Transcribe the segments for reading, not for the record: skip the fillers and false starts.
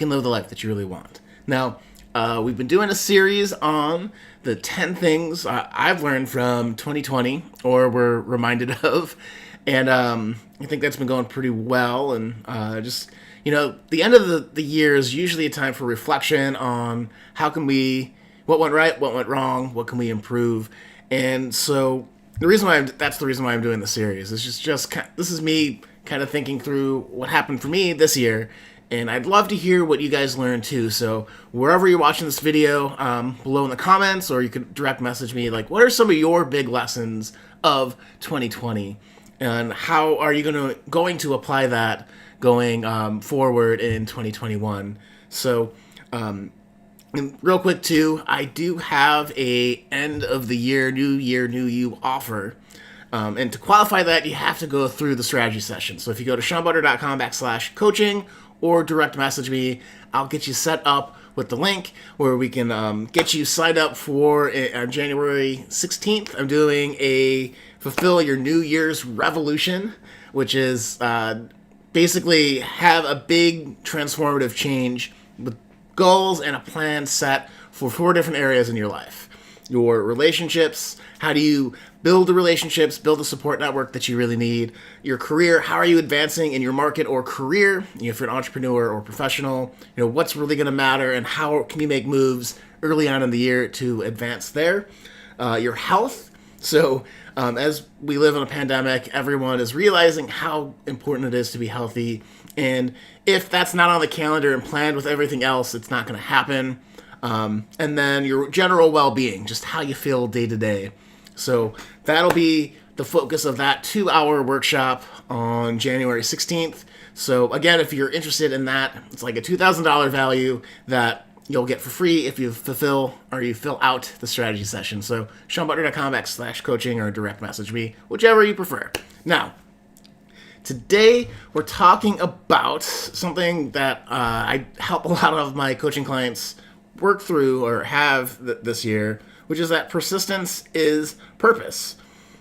can live the life that you really want. Now, we've been doing a series on the 10 things I've learned from 2020 or were reminded of. And I think that's been going pretty well. And the end of the year is usually a time for reflection on what went right, what went wrong, what can we improve. And so that's the reason why I'm doing the series. It's this is me kind of thinking through what happened for me this year, and I'd love to hear what you guys learned too. So wherever you're watching this video, below in the comments, or you could direct message me, like, what are some of your big lessons of 2020, and how are you going to apply that going forward in 2021? So. And real quick too, I do have a end of the year, new you offer. And to qualify that, you have to go through the strategy session. So if you go to seanbutter.com/coaching or direct message me, I'll get you set up with the link where we can get you signed up for on January 16th. I'm doing a Fulfill Your New Year's Revolution, which is basically have a big transformative change with goals and a plan set for 4 different areas in your life. Your relationships, how do you build the relationships, build the support network that you really need. Your career, how are you advancing in your market or career? If you're an entrepreneur or professional, what's really going to matter and how can you make moves early on in the year to advance there. Your health. So as we live in a pandemic, everyone is realizing how important it is to be healthy. And if that's not on the calendar and planned with everything else, it's not going to happen. And then your general well-being, just how you feel day to day. So that'll be the focus of that 2-hour workshop on January 16th. So again, if you're interested in that, it's like a $2,000 value that you'll get for free if you fill out the strategy session. So seanbutter.com/coaching or direct message me, whichever you prefer. Now, today we're talking about something that I help a lot of my coaching clients work through or have this year, which is that persistence is purpose.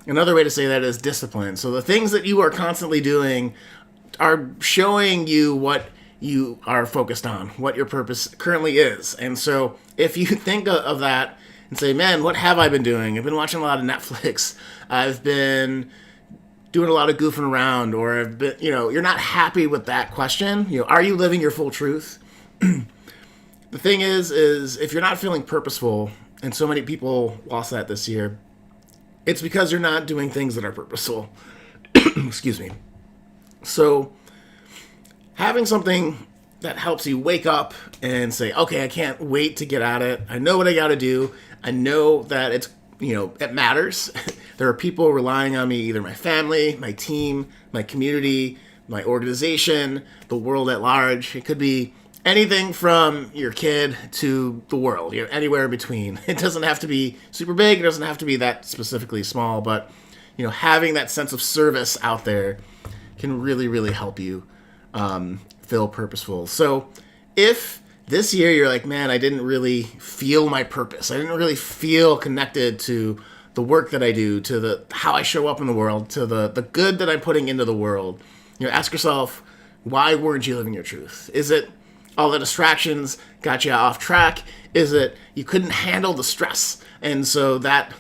Another way to say that is discipline. So the things that you are constantly doing are showing you what you are focused on, what your purpose currently is. And so if you think of that and say, man, what have I been doing? I've been watching a lot of Netflix. I've been doing a lot of goofing around, or I've been, you're not happy with that question. Are you living your full truth? The thing is if you're not feeling purposeful, and so many people lost that this year, it's because you're not doing things that are purposeful. Excuse me. So having something that helps you wake up and say, okay, I can't wait to get at it. I know what I got to do. I know that it matters. There are people relying on me, either my family, my team, my community, my organization, the world at large. It could be anything from your kid to the world, anywhere in between. It doesn't have to be super big. It doesn't have to be that specifically small, but having that sense of service out there can really, really help you feel purposeful. So if this year you're like, man, I didn't really feel my purpose, I didn't really feel connected to the work that I do, to how I show up in the world, to the good that I'm putting into the world, ask yourself, why weren't you living your truth? Is it all the distractions got you off track? Is it you couldn't handle the stress, and so that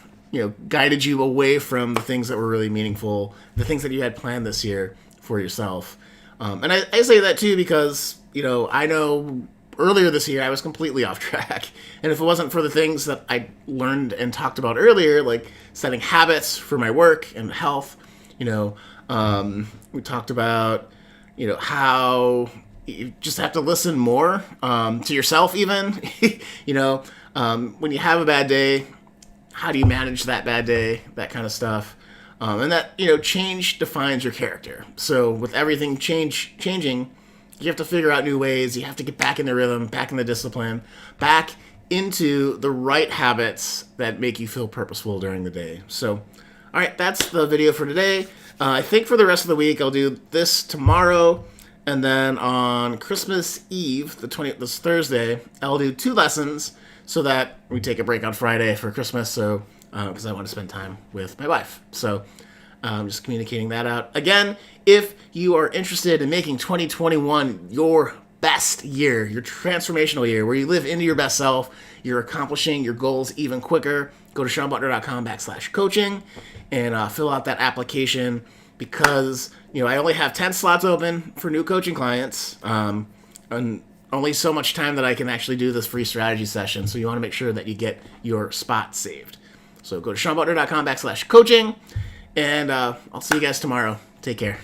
guided you away from the things that were really meaningful, the things that you had planned this year for yourself? And I say that too because I know earlier this year I was completely off track, and if it wasn't for the things that I learned and talked about earlier, like setting habits for my work and health, we talked about how you just have to listen more to yourself even. When you have a bad day, how do you manage that bad day, that kind of stuff. And that, change defines your character. So with everything changing, you have to figure out new ways. You have to get back in the rhythm, back in the discipline, back into the right habits that make you feel purposeful during the day. So, all right, that's the video for today. I think for the rest of the week, I'll do this tomorrow. And then on Christmas Eve, this Thursday, I'll do 2 lessons so that we take a break on Friday for Christmas. So, because I want to spend time with my wife. So I'm just communicating that out. Again, if you are interested in making 2021 your best year, your transformational year, where you live into your best self, you're accomplishing your goals even quicker, go to SeanButler.com/coaching and fill out that application, because I only have 10 slots open for new coaching clients, and only so much time that I can actually do this free strategy session. So you want to make sure that you get your spot saved. So go to SeanButler.com/coaching, and I'll see you guys tomorrow. Take care.